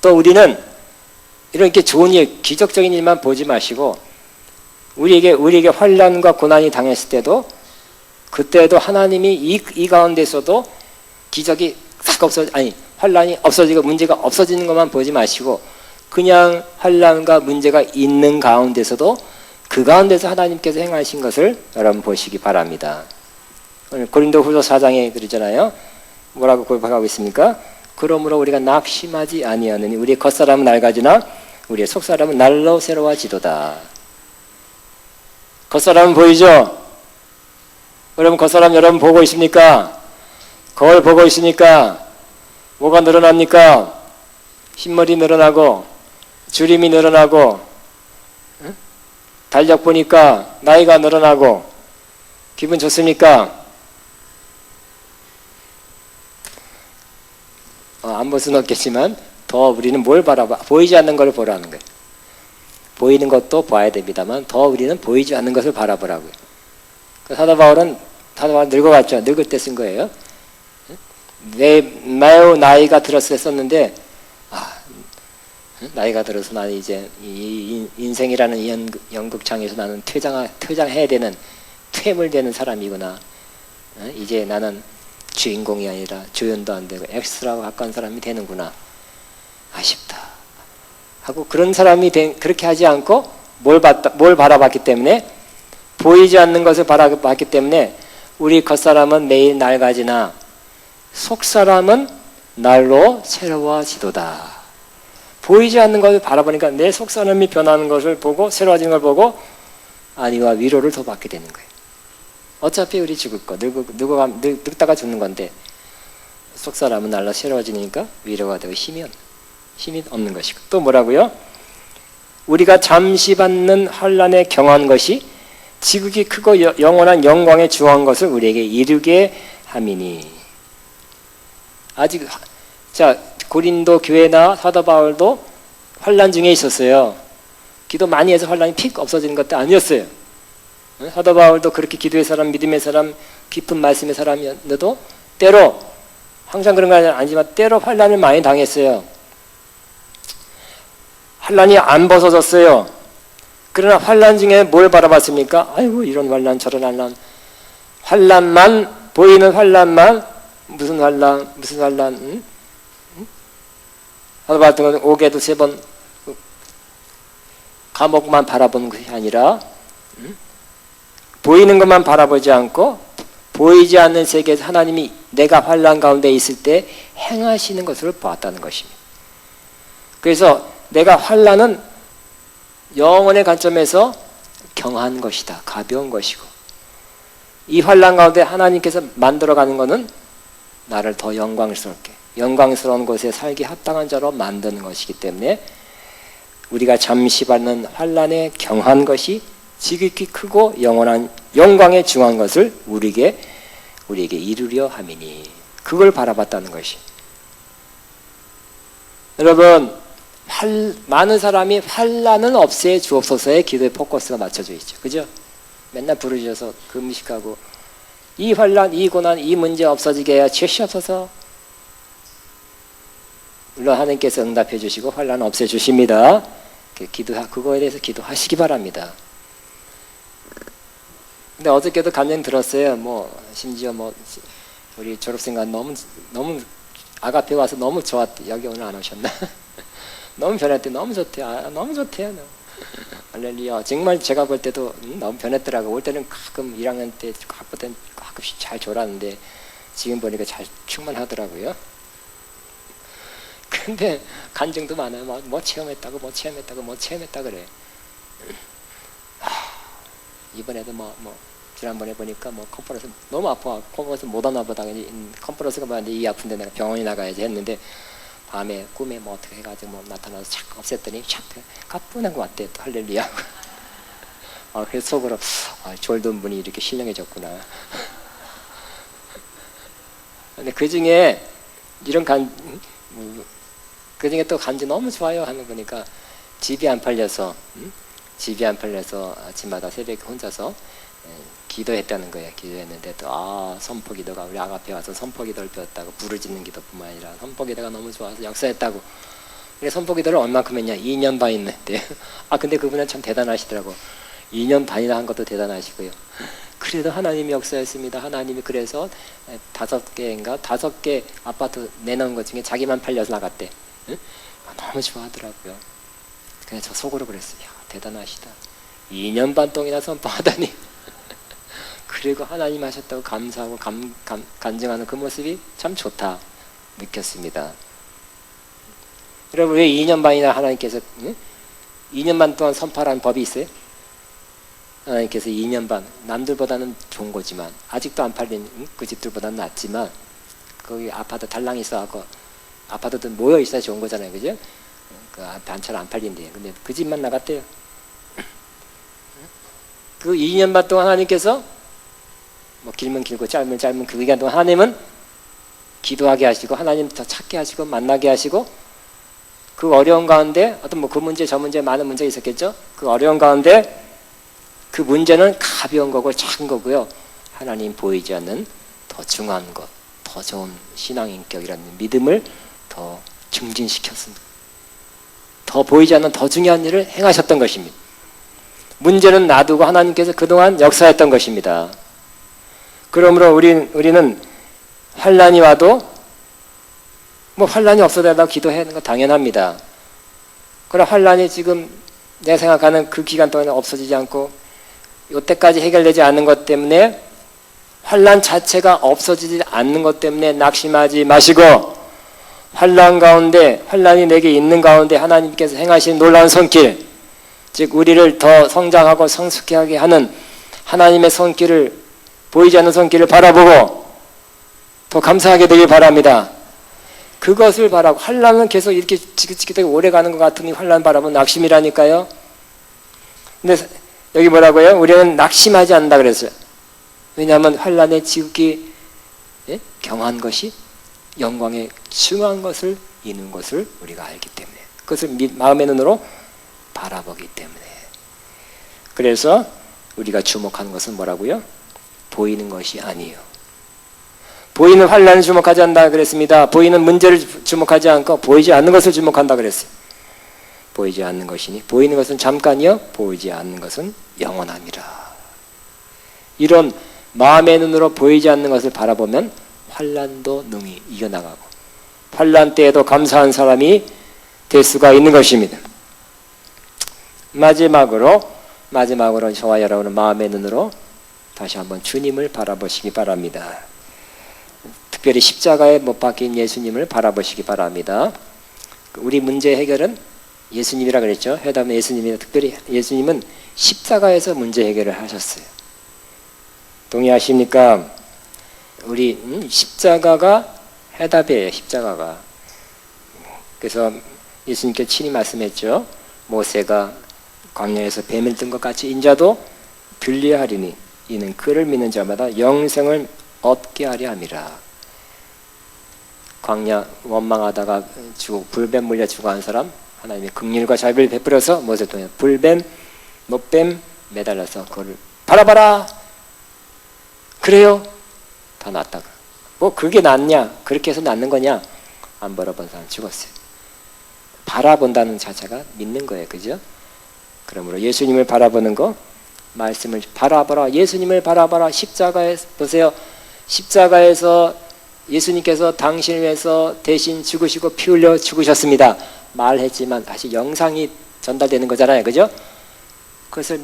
또 우리는 이렇게 좋은 일, 기적적인 일만 보지 마시고, 우리에게 환난과 고난이 당했을 때도, 그때도 하나님이 이 가운데서도 기적이 싹 환난이 없어지고 문제가 없어지는 것만 보지 마시고, 그냥 환난과 문제가 있는 가운데서도 그 가운데서 하나님께서 행하신 것을 여러분 보시기 바랍니다. 오늘 고린도후서 4장에 그러잖아요. 뭐라고 고백하고 있습니까? 그러므로 우리가 낙심하지 아니하느니 우리의 겉사람은 낡아지나 우리의 속사람은 날로 새로워지도다. 겉사람은 보이죠? 여러분 겉사람 여러분 보고 있습니까? 거울 보고 있으니까 뭐가 늘어납니까? 흰머리 늘어나고 주림이 늘어나고, 달력 보니까 나이가 늘어나고, 기분 좋습니까? 안 볼 수는 없겠지만 더 우리는 뭘 바라봐? 보이지 않는 걸 보라는 거예요. 보이는 것도 봐야 됩니다만 더 우리는 보이지 않는 것을 바라보라고요. 사도 바울은 늙어갔죠. 늙을 때 쓴 거예요. 매우 나이가 들었을 때 썼는데, 나이가 들어서 나는 이제 이 인생이라는 연극장에서 나는 퇴장해야 되는, 퇴물되는 사람이구나. 이제 나는 주인공이 아니라 조연도 안 되고 엑스트라고 가까운 사람이 되는구나. 아쉽다. 하고 그런 사람이 그렇게 하지 않고 뭘 바라봤기 때문에, 보이지 않는 것을 바라봤기 때문에 우리 겉사람은 매일 낡아지나 속사람은 날로 새로워지도다. 보이지 않는 것을 바라보니까 내 속사람이 변하는 것을 보고 새로워지는 걸 보고 안위와 위로를 더 받게 되는 거예요. 어차피 우리 죽을 거 늙다가 죽는 건데 속사람은 날라 새로워지니까 위로가 되고 힘이 없는 것이고 또 뭐라고요? 우리가 잠시 받는 환난에 경한 것이 지극히 크고 영원한 영광에 주한 것을 우리에게 이루게 함이니. 아직 자 고린도 교회나 사도 바울도 환난 중에 있었어요. 기도 많이 해서 환난이 픽 없어지는 것도 아니었어요. 사도 바울도 그렇게 기도의 사람, 믿음의 사람, 깊은 말씀의 사람이었는데도 때로 항상 그런 건 아니지만 때로 환난을 많이 당했어요. 환난이 안 벗어졌어요. 그러나 환난 중에 뭘 바라봤습니까? 아이고 이런 환난 저런 환난, 환난만 보이는 환난만 무슨 환난 응? 사도 바울 같은 건 옥에도 3번 감옥만 바라보는 것이 아니라 보이는 것만 바라보지 않고 보이지 않는 세계에서 하나님이 내가 환난 가운데 있을 때 행하시는 것을 보았다는 것입니다. 그래서 내가 환난은 영혼의 관점에서 경한 것이다. 가벼운 것이고 이 환난 가운데 하나님께서 만들어가는 것은 나를 더 영광스러운 곳에 살기 합당한 자로 만드는 것이기 때문에 우리가 잠시 받는 환난에 경한 것이 지극히 크고 영원한 영광에 중한 것을 우리에게 이루려 함이니. 그걸 바라봤다는 것이. 여러분 많은 사람이 환난은 없애 주옵소서의 기도에 포커스가 맞춰져 있죠. 그죠? 맨날 부르셔서 금식하고 이 환난, 이 고난, 이 문제 없어지게 해야 주시옵소서. 물론 하나님께서 응답해 주시고 환난 없애 주십니다. 그거에 대해서 기도하시기 바랍니다. 근데 어저께도 감명 들었어요. 심지어 우리 졸업생관 너무 아가페 와서 너무 좋았대. 여기 오늘 안 오셨나? 너무 변했대. 너무 좋대. 너무 좋대요. 할렐루야. 정말 제가 볼 때도 너무 변했더라고. 올 때는 가끔 1학년 때 학부 때는 가끔씩 잘 졸았는데 지금 보니까 잘 충만하더라고요. 근데 간증도 많아요. 뭐 체험했다고 그래. 이번에도 지난번에 보니까 컨퍼런스 너무 아파. 컨퍼런스 못 왔나 보다. 컨퍼런스가 뭐는데 이 아픈데 내가 병원에 나가야지 했는데 밤에 꿈에 어떻게 해가지고 나타나서 착 없앴더니 착 가뿐한 거 같대. 또 할렐루야. 그래서 속으로 졸던 분이 이렇게 신령해졌구나. 근데 그 중에 그 중에 또 간지 너무 좋아요 하는 거니까 집이 안 팔려서 아침마다 새벽에 혼자서 기도했다는 거예요. 기도했는데 또 선포기도가 우리 아가페 와서 선포기도를 배웠다고 부르짖는 기도뿐만 아니라 선포기도가 너무 좋아서 역사했다고. 근데 선포기도를 얼마큼 했냐? 2년 반 했는데 근데 그분은 참 대단하시더라고. 2년 반이나 한 것도 대단하시고요. 그래도 하나님이 역사했습니다. 하나님이 그래서 5개 아파트 내놓은 것 중에 자기만 팔려서 나갔대. 응? 너무 좋아하더라고요. 그래서 저 속으로 그랬어요. 대단하시다. 2년 반 동이나 선포하다니. 그리고 하나님 하셨다고 감사하고 간증하는 그 모습이 참 좋다 느꼈습니다. 여러분 왜 2년 반이나 하나님께서 2년 반 동안 선포하라는 법이 있어요? 하나님께서 2년 반 남들보다는 좋은 거지만 아직도 안 팔린 그 집들보다는 낫지만 거기 아파트 달랑이 있어갖고 아파트들 모여 있어야 좋은 거잖아요. 그죠? 그 단체로 안 팔린대요. 근데 그 집만 나갔대요. 그 2년 반 동안 하나님께서 길면 길고 짧으면 짧은 그 기간 동안 하나님은 기도하게 하시고 하나님 더 찾게 하시고 만나게 하시고 그 어려운 가운데 어떤 그 문제 저 문제 많은 문제가 있었겠죠. 그 어려운 가운데 그 문제는 가벼운 거고 작은 거고요. 하나님 보이지 않는 더 중요한 것, 더 좋은 신앙인격이라는 믿음을 더 증진시켰습니다. 더 보이지 않는 더 중요한 일을 행하셨던 것입니다. 문제는 놔두고 하나님께서 그동안 역사했던 것입니다. 그러므로 우리는 환난이 와도 환난이 없어달라고 기도하는 거 당연합니다. 그러나 환난이 지금 내가 생각하는 그 기간 동안 없어지지 않고 이때까지 해결되지 않는 것 때문에 환난 자체가 없어지지 않는 것 때문에 낙심하지 마시고 환난 가운데, 환난이 내게 있는 가운데 하나님께서 행하신 놀라운 손길, 즉 우리를 더 성장하고 성숙하게 하는 하나님의 손길을, 보이지 않는 손길을 바라보고 더 감사하게 되길 바랍니다. 그것을 바라고, 환난은 계속 이렇게 지긋지긋하게 오래 가는 것 같으니 환난 바라보면 낙심이라니까요. 근데 여기 뭐라고요? 우리는 낙심하지 않는다 그랬어요. 왜냐하면 환난에 지극히 경한 것이 영광에 중요한 것을 이룬 것을 우리가 알기 때문에, 그것을 마음의 눈으로 바라보기 때문에. 그래서 우리가 주목하는 것은 뭐라고요? 보이는 것이 아니에요. 보이는 환난을 주목하지 않는다 그랬습니다. 보이는 문제를 주목하지 않고 보이지 않는 것을 주목한다 그랬어요. 보이지 않는 것이니, 보이는 것은 잠깐이요, 보이지 않는 것은 영원함이라. 이런 마음의 눈으로 보이지 않는 것을 바라보면 환난도 능히 이겨나가고 환난 때에도 감사한 사람이 될 수가 있는 것입니다. 마지막으로 저와 여러분은 마음의 눈으로 다시 한번 주님을 바라보시기 바랍니다. 특별히 십자가에 못 박힌 예수님을 바라보시기 바랍니다. 우리 문제 해결은 예수님이라 그랬죠. 회담의 예수님이, 특별히 예수님은 십자가에서 문제 해결을 하셨어요. 동의하십니까? 우리 십자가가 해답이에요. 십자가가. 그래서 예수님께 친히 말씀했죠. 모세가 광야에서 뱀을 뜬 것 같이 인자도 불리하리니 이는 그를 믿는 자마다 영생을 얻게 하려 함이라. 광야 원망하다가 죽고 불뱀 물려 죽어간 사람, 하나님의 긍휼과 자비를 베풀어서 모세 통해 불뱀, 못뱀 매달려서 그걸 바라봐라. 그래요? 다 낫다가. 뭐 그게 낫냐? 그렇게 해서 낫는 거냐? 안 바라본 사람 죽었어요. 바라본다는 자체가 믿는 거예요. 그죠? 그러므로 예수님을 바라보는 거, 말씀을 바라보라. 예수님을 바라봐라. 십자가에 보세요. 십자가에서 예수님께서 당신을 위해서 대신 죽으시고 피 흘려 죽으셨습니다. 말했지만 다시 영상이 전달되는 거잖아요. 그죠? 그것을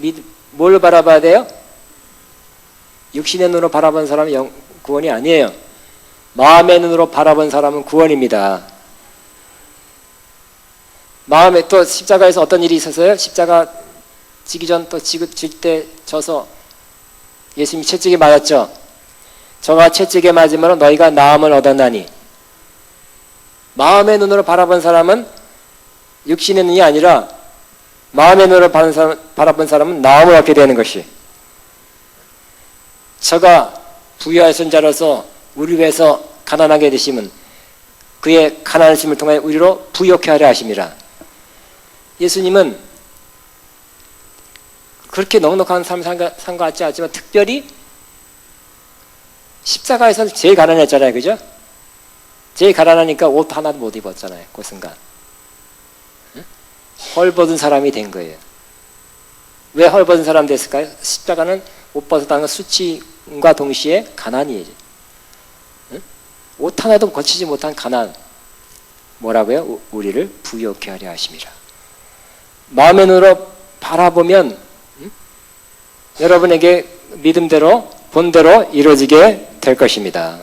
뭘로 바라봐야 돼요? 육신의 눈으로 바라본 사람은 구원이 아니에요. 마음의 눈으로 바라본 사람은 구원입니다. 마음에 또 십자가에서 어떤 일이 있었어요? 십자가 지기 전 또 질 때 져서 예수님이 채찍에 맞았죠. 저가 채찍에 맞으면 너희가 나음을 얻었나니. 마음의 눈으로 바라본 사람은 육신의 눈이 아니라 마음의 눈으로 바라본 사람은 나음을 얻게 되는 것이. 저가 부유하신 자로서 우리 위해서 가난하게 되심은 그의 가난하심을 통해 우리로 부욕해 하려 하심이라. 예수님은 그렇게 넉넉한 삶을 산 것 같지 않지만 특별히 십자가에서는 제일 가난했잖아요. 그죠? 제일 가난하니까 옷 하나도 못 입었잖아요. 그 순간. 헐벗은 사람이 된 거예요. 왜 헐벗은 사람 됐을까요? 십자가는 옷 벗었다는 건 수치과 동시에 가난이에요. 옷 하나도 거치지 못한 가난. 뭐라고요? 우리를 부욕해 하려 하심이라. 마음의 눈으로 바라보면 여러분에게 믿음대로 본대로 이루어지게 될 것입니다.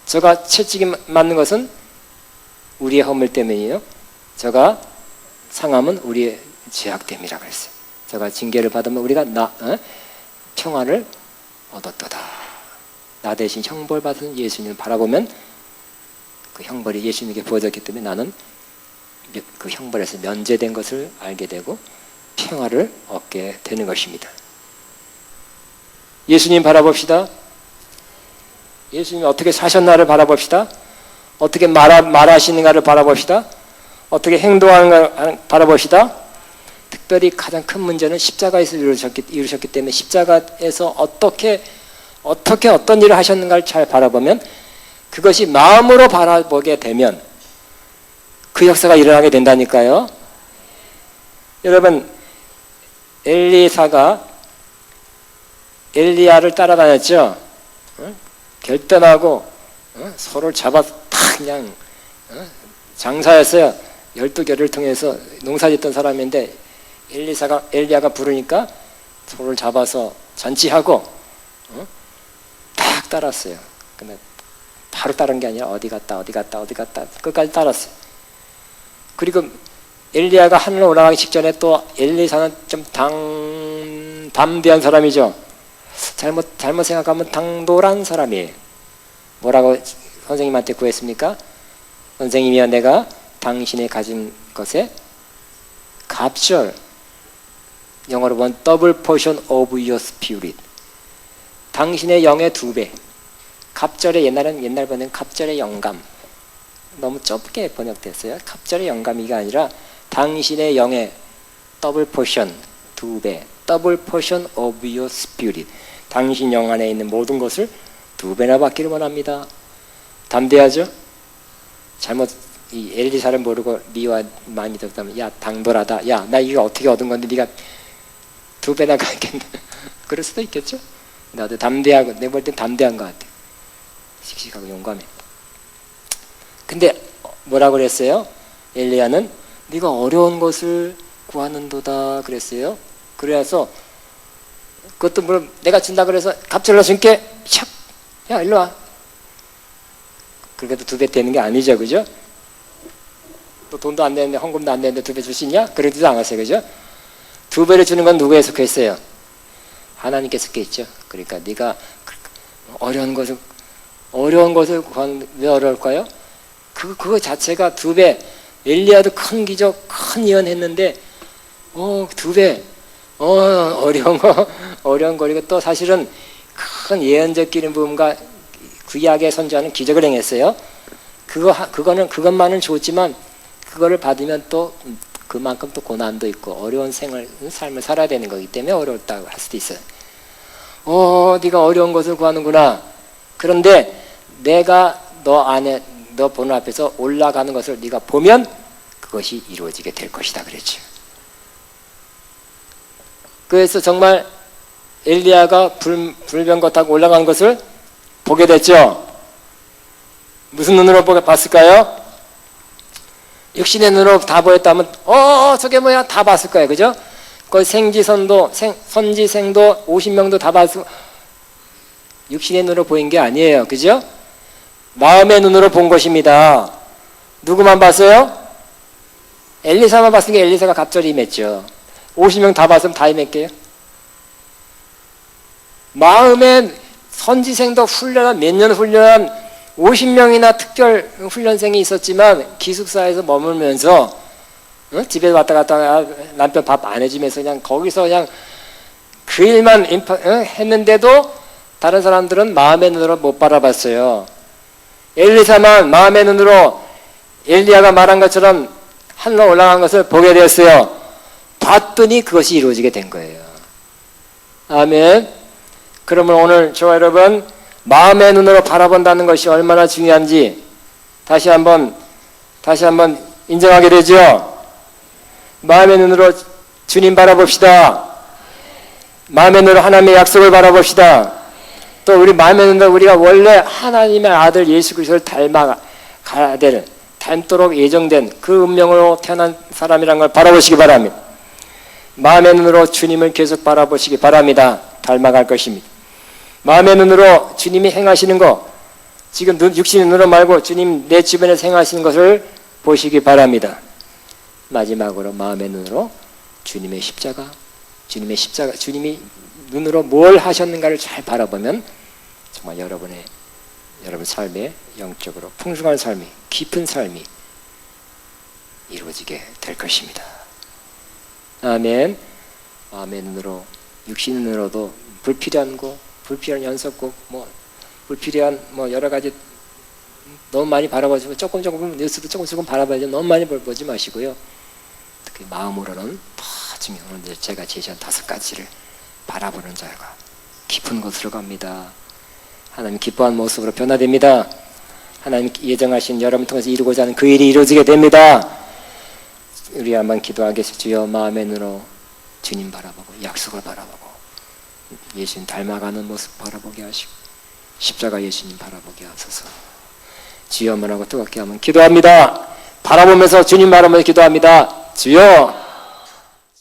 저가 채찍이 맞는 것은 우리의 허물 때문이에요. 저가 상함은 우리의 죄악됨이라 그랬어요. 저가 징계를 받으면 우리가 평화를 얻었도다. 나 대신 형벌 받은 예수님을 바라보면 그 형벌이 예수님에게 부어졌기 때문에 나는 그 형벌에서 면제된 것을 알게 되고 평화를 얻게 되는 것입니다. 예수님 바라봅시다. 예수님이 어떻게 사셨나를 바라봅시다. 어떻게 말하시는가를 바라봅시다. 어떻게 행동하는가를 바라봅시다. 특별히 가장 큰 문제는 십자가에서 이루셨기 때문에 십자가에서 어떻게 어떤 일을 하셨는가를 잘 바라보면 그것이 마음으로 바라보게 되면 그 역사가 일어나게 된다니까요. 여러분, 엘리사가 엘리야를 따라다녔죠. 결단하고 서로를 잡아서 탁 그냥 장사였어요. 12개를 통해서 농사짓던 사람인데 엘리야가 부르니까 서로를 잡아서 잔치하고 딱 따랐어요. 근데 바로 따른 게 아니라 어디 갔다 끝까지 따랐어요. 그리고 엘리야가 하늘로 올라가기 직전에 또 엘리사는 좀 담대한 사람이죠. 잘못 생각하면 당돌한 사람이에요. 뭐라고 선생님한테 구했습니까? 선생님이여, 내가 당신의 가진 것에 갑절, 영어로 보면 double portion of your spirit, 당신의 영의 2배. 갑절의 옛날 번역은 갑절의 영감, 너무 좁게 번역됐어요. 갑절의 영감이가 아니라 당신의 영의 더블 포션, 2배, 더블 포션 of your spirit, 당신 영 안에 있는 모든 것을 2배나 받기를 원합니다. 담대하죠? 이 엘리사를 모르고 미와 많이 듣다면, 야, 당돌하다, 야, 나 이거 어떻게 얻은 건데 네가 2배나 가겠나? 그럴 수도 있겠죠? 나도 담대하고, 내가 볼 땐 담대한 것 같아. 씩씩하고 용감해. 근데 뭐라고 그랬어요? 엘리야는 네가 어려운 것을 구하는도다 그랬어요. 그래서 그것도 물론 내가 준다 그래서 갑절로 줄게, 샥, 야 일로 와. 그래도 2배 되는 게 아니죠, 그죠? 또 돈도 안 내는데, 헌금도 안 내는데 2배 줄 수 있냐? 그러지도 않았어요, 그죠? 2배를 주는 건 누구에 속했어요? 하나님께 속해있죠. 그러니까 네가 어려운 것을 구하는, 왜 어려울까요? 그거 자체가 2배. 엘리야도 큰 기적, 큰 예언했는데 2배. 어려운 거리고, 또 사실은 큰 예언적 기름 부음과 구약의 선지자는 기적을 행했어요. 그것만은 좋지만 그거를 받으면 또 그만큼 또 고난도 있고 어려운 삶을 살아야 되는 거기 때문에 어렵다고 할 수도 있어요. 네가 어려운 것을 구하는구나. 그런데 내가 너 보는 앞에서 올라가는 것을 네가 보면 그것이 이루어지게 될 것이다 그랬죠. 그래서 정말 엘리야가 불병거 타고 올라가는 것을 보게 됐죠. 무슨 눈으로 봤을까요? 육신의 눈으로 다 보였다면 저게 뭐야, 다 봤을 거예요, 그죠? 그 선지생도 50명도 다 봤을, 육신의 눈으로 보인 게 아니에요, 그죠? 마음의 눈으로 본 것입니다. 누구만 봤어요? 엘리사만 봤으니까 엘리사가 갑절이 임했죠. 50명 다 봤으면 다 임했게요? 마음의 선지생도 몇 년 훈련한 50명이나 특별 훈련생이 있었지만 기숙사에서 머물면서 집에 왔다 갔다 남편 밥 안 해주면서 그냥 거기서 그냥 그 일만 했는데도 다른 사람들은 마음의 눈으로 못 바라봤어요. 엘리사만 마음의 눈으로 엘리야가 말한 것처럼 하늘로 올라간 것을 보게 되었어요. 봤더니 그것이 이루어지게 된 거예요. 아멘. 그러면 오늘 저와 여러분, 마음의 눈으로 바라본다는 것이 얼마나 중요한지 다시 한번 인정하게 되죠. 마음의 눈으로 주님 바라봅시다. 마음의 눈으로 하나님의 약속을 바라봅시다. 또 우리 마음의 눈으로 우리가 원래 하나님의 아들 예수 그리스도를 닮아가야 될, 닮도록 예정된 그 운명으로 태어난 사람이라는 걸 바라보시기 바랍니다. 마음의 눈으로 주님을 계속 바라보시기 바랍니다. 닮아갈 것입니다. 마음의 눈으로 주님이 행하시는 거, 지금 육신의 눈으로 말고 주님 내 주변에서 행하시는 것을 보시기 바랍니다. 마지막으로 마음의 눈으로 주님의 십자가, 주님이 눈으로 뭘 하셨는가를 잘 바라보면 정말 여러분 삶의 영적으로 풍성한 삶이, 깊은 삶이 이루어지게 될 것입니다. 아멘. 마음의 눈으로, 육신의 눈으로도 불필요한 거, 불필요한 연속곡, 불필요한 여러 가지 너무 많이 바라보시고 조금 뉴스도 조금 바라봐야지 너무 많이 보지 마시고요. 특히 마음으로는 더 중요한 제가 제시한 5가지를 바라보는 자가 깊은 곳으로 갑니다. 하나님 기뻐하는 모습으로 변화됩니다. 하나님 예정하신 여러분 통해서 이루고자 하는 그 일이 이루어지게 됩니다. 우리 한번 기도하겠습니다. 주여, 마음의 눈으로 주님 바라보고 약속을 바라보고 예수님 닮아가는 모습 바라보게 하시고 십자가 예수님 바라보게 하소서. 주여, 뭐라고 뜨겁게 하면 기도합니다. 바라보면서 주님 바라보면서 기도합니다. 주여,